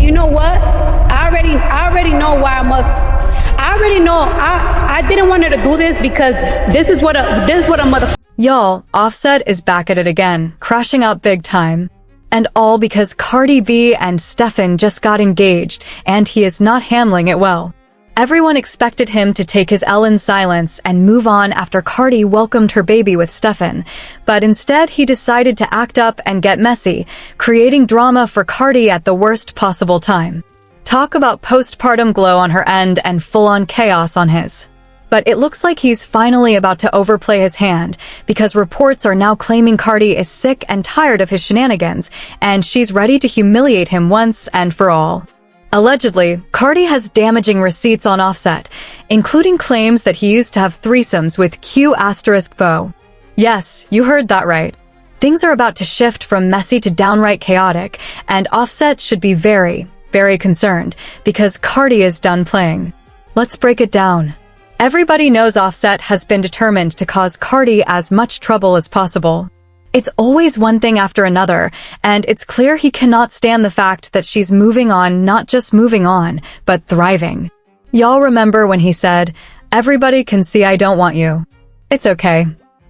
you know what? I already know why I already know. I didn't want her to do this because this is what a mother. Y'all, Offset is back at it again, crashing out big time. And all because Cardi B and Stefon just got engaged, and he is not handling it well. Everyone expected him to take his L in silence and move on after Cardi welcomed her baby with Stefon, but instead he decided to act up and get messy, creating drama for Cardi at the worst possible time. Talk about postpartum glow on her end and full-on chaos on his. But it looks like he's finally about to overplay his hand, because reports are now claiming Cardi is sick and tired of his shenanigans, and she's ready to humiliate him once and for all. Allegedly, Cardi has damaging receipts on Offset, including claims that he used to have threesomes with Q*Bo. Yes, you heard that right. Things are about to shift from messy to downright chaotic, and Offset should be very, very concerned, because Cardi is done playing. Let's break it down. Everybody knows Offset has been determined to cause Cardi as much trouble as possible. It's always one thing after another, and it's clear he cannot stand the fact that she's moving on, not just moving on, but thriving. Y'all remember when he said, "Everybody can see I don't want you." It's okay.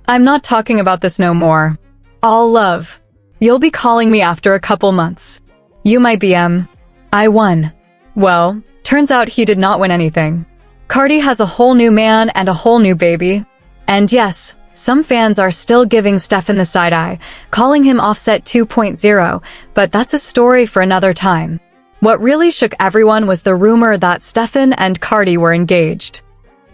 I'm not talking about this no more. All love. You'll be calling me after a couple months. You my BM. I won. Well, turns out he did not win anything. Cardi has a whole new man and a whole new baby. And yes, some fans are still giving Stefon the side eye, calling him Offset 2.0, but that's a story for another time. What really shook everyone was the rumor that Stefon and Cardi were engaged.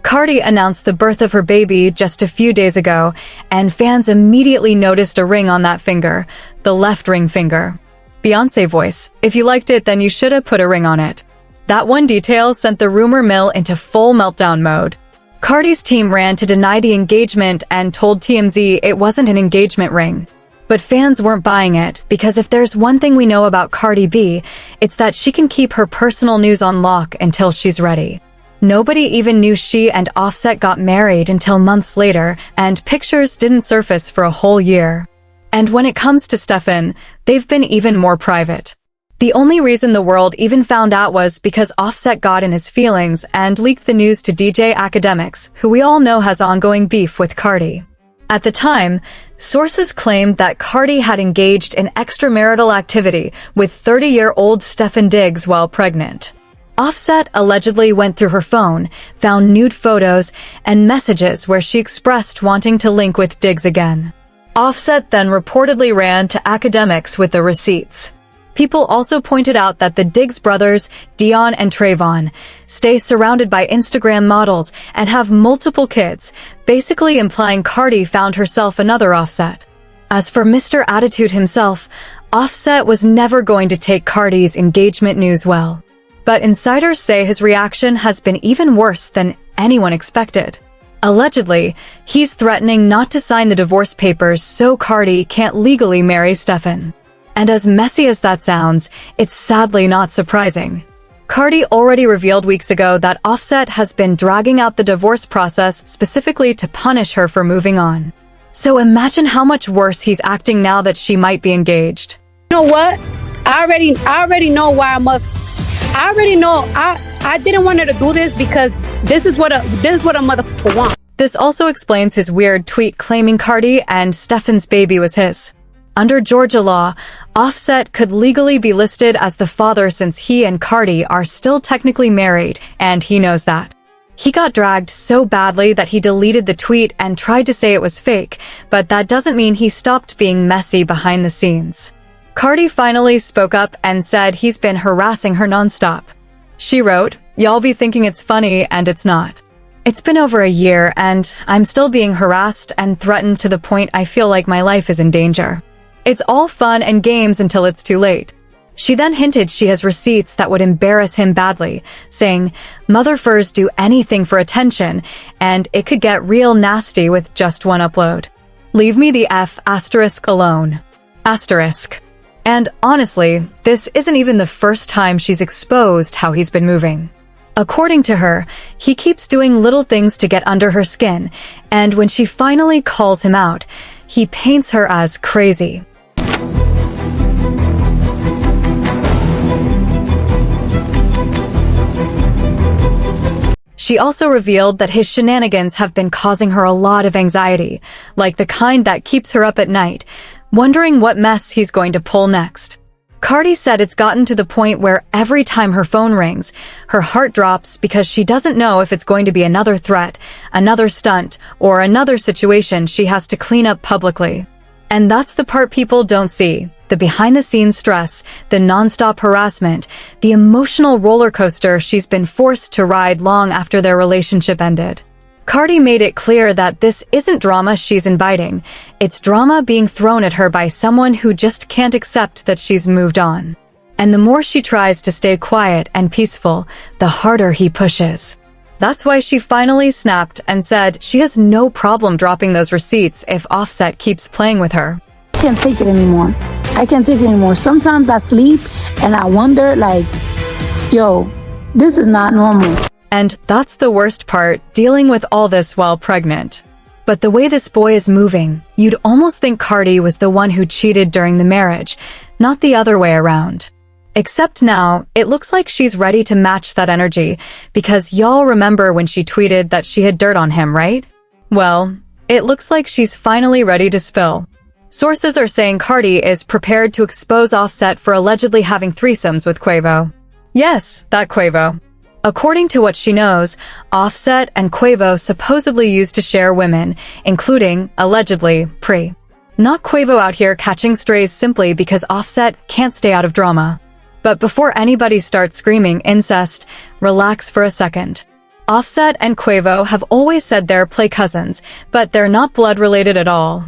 Cardi announced the birth of her baby just a few days ago, and fans immediately noticed a ring on that finger, the left ring finger. Beyonce voice, if you liked it, then you should have put a ring on it. That one detail sent the rumor mill into full meltdown mode. Cardi's team ran to deny the engagement and told TMZ it wasn't an engagement ring. But fans weren't buying it, because if there's one thing we know about Cardi B, it's that she can keep her personal news on lock until she's ready. Nobody even knew she and Offset got married until months later, and pictures didn't surface for a whole year. And when it comes to Stefon, they've been even more private. The only reason the world even found out was because Offset got in his feelings and leaked the news to DJ Academics, who we all know has ongoing beef with Cardi. At the time, sources claimed that Cardi had engaged in extramarital activity with 30-year-old Stefon Diggs while pregnant. Offset allegedly went through her phone, found nude photos, and messages where she expressed wanting to link with Diggs again. Offset then reportedly ran to Academics with the receipts. People also pointed out that the Diggs brothers, Dion and Trayvon, stay surrounded by Instagram models and have multiple kids, basically implying Cardi found herself another Offset. As for Mr. Attitude himself, Offset was never going to take Cardi's engagement news well. But insiders say his reaction has been even worse than anyone expected. Allegedly, he's threatening not to sign the divorce papers so Cardi can't legally marry Stefon. And as messy as that sounds, it's sadly not surprising. Cardi already revealed weeks ago that Offset has been dragging out the divorce process specifically to punish her for moving on. So imagine how much worse he's acting now that she might be engaged. You know what? I already know why I already know. I didn't want her to do this because this is what a motherfucker wants. This also explains his weird tweet claiming Cardi and Stefon's baby was his. Under Georgia law, Offset could legally be listed as the father since he and Cardi are still technically married, and he knows that. He got dragged so badly that he deleted the tweet and tried to say it was fake, but that doesn't mean he stopped being messy behind the scenes. Cardi finally spoke up and said he's been harassing her nonstop. She wrote, "Y'all be thinking it's funny, and it's not. It's been over a year, and I'm still being harassed and threatened to the point I feel like my life is in danger. It's all fun and games until it's too late." She then hinted she has receipts that would embarrass him badly, saying, "Motherfuckers do anything for attention, and it could get real nasty with just one upload. Leave me the F** alone. Asterisk." And honestly, this isn't even the first time she's exposed how he's been moving. According to her, he keeps doing little things to get under her skin, and when she finally calls him out, he paints her as crazy. She also revealed that his shenanigans have been causing her a lot of anxiety, like the kind that keeps her up at night, wondering what mess he's going to pull next. Cardi said it's gotten to the point where every time her phone rings, her heart drops because she doesn't know if it's going to be another threat, another stunt, or another situation she has to clean up publicly. And that's the part people don't see. The behind-the-scenes stress, the non-stop harassment, the emotional roller coaster she's been forced to ride long after their relationship ended. Cardi made it clear that this isn't drama she's inviting. It's drama being thrown at her by someone who just can't accept that she's moved on. And the more she tries to stay quiet and peaceful, the harder he pushes. That's why she finally snapped and said she has no problem dropping those receipts if Offset keeps playing with her. I can't take it anymore. I can't take it anymore. Sometimes I sleep and I wonder, like, yo, this is not normal. And that's the worst part, dealing with all this while pregnant. But the way this boy is moving, you'd almost think Cardi was the one who cheated during the marriage, not the other way around. Except now, it looks like she's ready to match that energy, because y'all remember when she tweeted that she had dirt on him, right? Well, it looks like she's finally ready to spill. Sources are saying Cardi is prepared to expose Offset for allegedly having threesomes with Quavo. Yes, that Quavo. According to what she knows, Offset and Quavo supposedly used to share women, including, allegedly, Pre. Not Quavo out here catching strays simply because Offset can't stay out of drama. But before anybody starts screaming incest, relax for a second. Offset and Quavo have always said they're play cousins, but they're not blood related at all.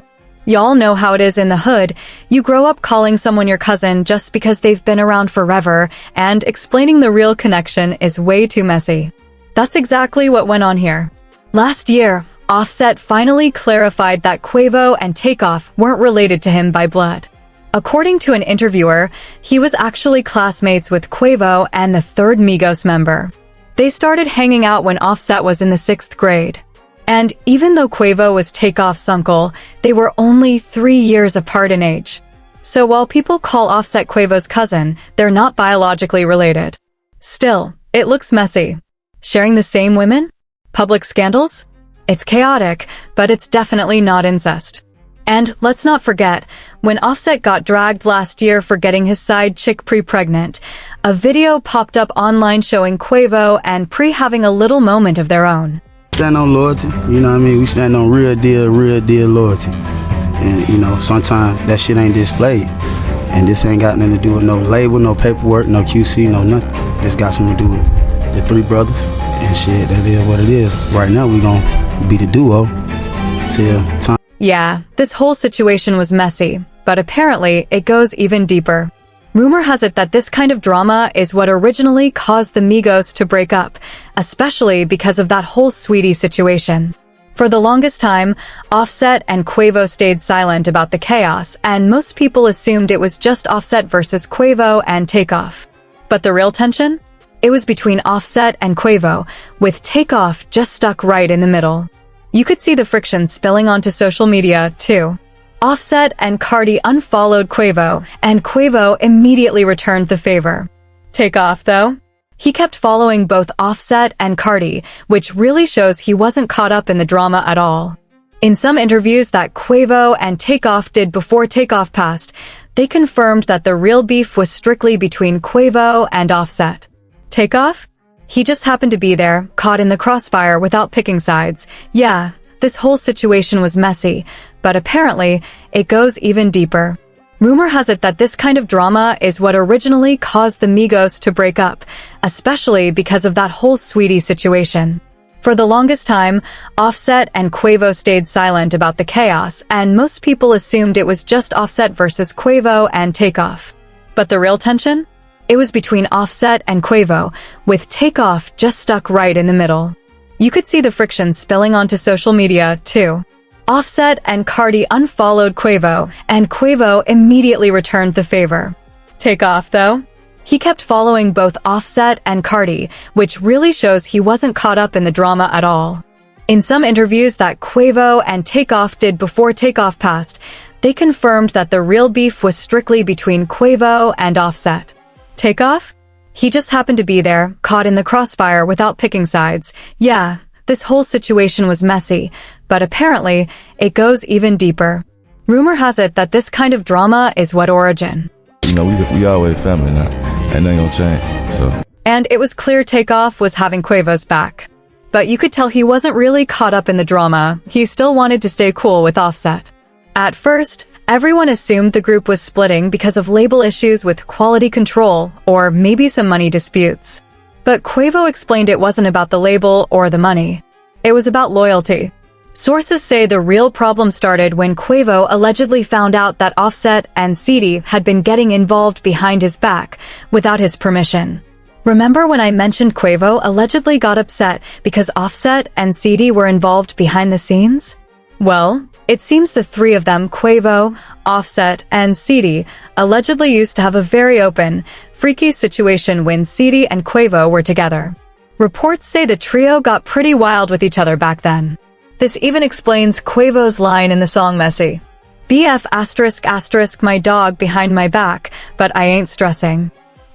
Y'all know how it is in the hood. You grow up calling someone your cousin just because they've been around forever, and explaining the real connection is way too messy. That's exactly what went on here. Last year, Offset finally clarified that Quavo and Takeoff weren't related to him by blood. According to an interviewer, he was actually classmates with Quavo and the third Migos member. They started hanging out when Offset was in the 6th grade. And even though Quavo was Takeoff's uncle, they were only 3 years apart in age. So while people call Offset Quavo's cousin, they're not biologically related. Still, it looks messy. Sharing the same women? Public scandals? It's chaotic, but it's definitely not incest. And let's not forget, when Offset got dragged last year for getting his side chick pre-pregnant, a video popped up online showing Quavo and Pre having a little moment of their own. Stand on loyalty, you know what I mean? We stand on real deal loyalty. And, you know, sometimes that shit ain't displayed. And this ain't got nothing to do with no label, no paperwork, no QC, no nothing. This got something to do with the 3 brothers. And shit, that is what it is. Right now, we gonna be the duo till time. Yeah, this whole situation was messy, but apparently it goes even deeper. Rumor has it that this kind of drama is what originally caused the Migos to break up, especially because of that whole Sweetie situation. For the longest time, Offset and Quavo stayed silent about the chaos, and most people assumed it was just Offset versus Quavo and Takeoff. But the real tension? It was between Offset and Quavo, with Takeoff just stuck right in the middle. You could see the friction spilling onto social media, too. Offset and Cardi unfollowed Quavo, and Quavo immediately returned the favor. Takeoff, though? He kept following both Offset and Cardi, which really shows he wasn't caught up in the drama at all. In some interviews that Quavo and Takeoff did before Takeoff passed, they confirmed that the real beef was strictly between Quavo and Offset. Takeoff? He just happened to be there, caught in the crossfire without picking sides. Yeah, this whole situation was messy, but apparently, it goes even deeper. Rumor has it that this kind of drama is what originally caused the Migos to break up, especially because of that whole Sweetie situation. For the longest time, Offset and Quavo stayed silent about the chaos, and most people assumed it was just Offset versus Quavo and Takeoff. But the real tension? It was between Offset and Quavo, with Takeoff just stuck right in the middle. You could see the friction spilling onto social media, too. Offset and Cardi unfollowed Quavo, and Quavo immediately returned the favor. Takeoff, though? He kept following both Offset and Cardi, which really shows he wasn't caught up in the drama at all. In some interviews that Quavo and Takeoff did before Takeoff passed, they confirmed that the real beef was strictly between Quavo and Offset. Takeoff? He just happened to be there, caught in the crossfire without picking sides. Yeah, this whole situation was messy, but apparently, it goes even deeper. Rumor has it that this kind of drama is what origin. You know, we always family now. Ain't nothing gonna change, so. And it was clear Takeoff was having Quavo's back. But you could tell he wasn't really caught up in the drama. He still wanted to stay cool with Offset. At first, everyone assumed the group was splitting because of label issues with quality control, or maybe some money disputes. But Quavo explained it wasn't about the label or the money. It was about loyalty. Sources say the real problem started when Quavo allegedly found out that Offset and Seedy had been getting involved behind his back without his permission. Remember when I mentioned Quavo allegedly got upset because Offset and Seedy were involved behind the scenes? Well, it seems the three of them, Quavo, Offset, and Seedy, allegedly used to have a very open, freaky situation when Seedy and Quavo were together. Reports say the trio got pretty wild with each other back then. This even explains Quavo's line in the song Messy. BF *** my dog behind my back, but I ain't stressing.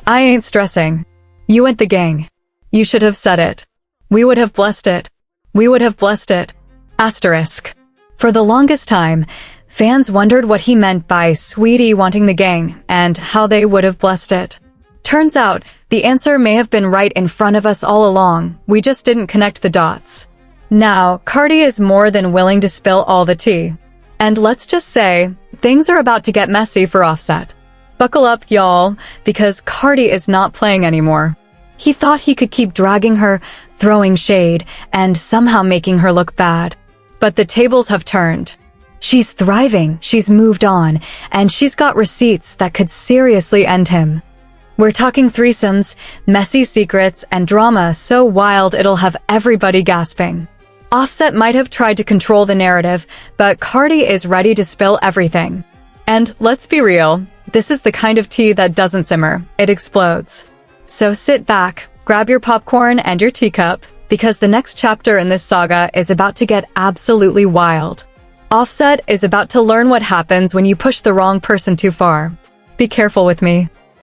I ain't stressing. You and the gang. You should have said it. We would have blessed it. We would have blessed it. **. For the longest time, fans wondered what he meant by Sweetie wanting the gang and how they would have blessed it. Turns out, the answer may have been right in front of us all along. We just didn't connect the dots. Now, Cardi is more than willing to spill all the tea. And let's just say, things are about to get messy for Offset. Buckle up, y'all, because Cardi is not playing anymore. He thought he could keep dragging her, throwing shade, and somehow making her look bad. But the tables have turned. She's thriving, she's moved on, and she's got receipts that could seriously end him. We're talking threesomes, messy secrets, and drama so wild it'll have everybody gasping. Offset might have tried to control the narrative, but Cardi is ready to spill everything. And let's be real, this is the kind of tea that doesn't simmer, it explodes. So sit back, grab your popcorn and your teacup, because the next chapter in this saga is about to get absolutely wild. Offset is about to learn what happens when you push the wrong person too far. Be careful with me.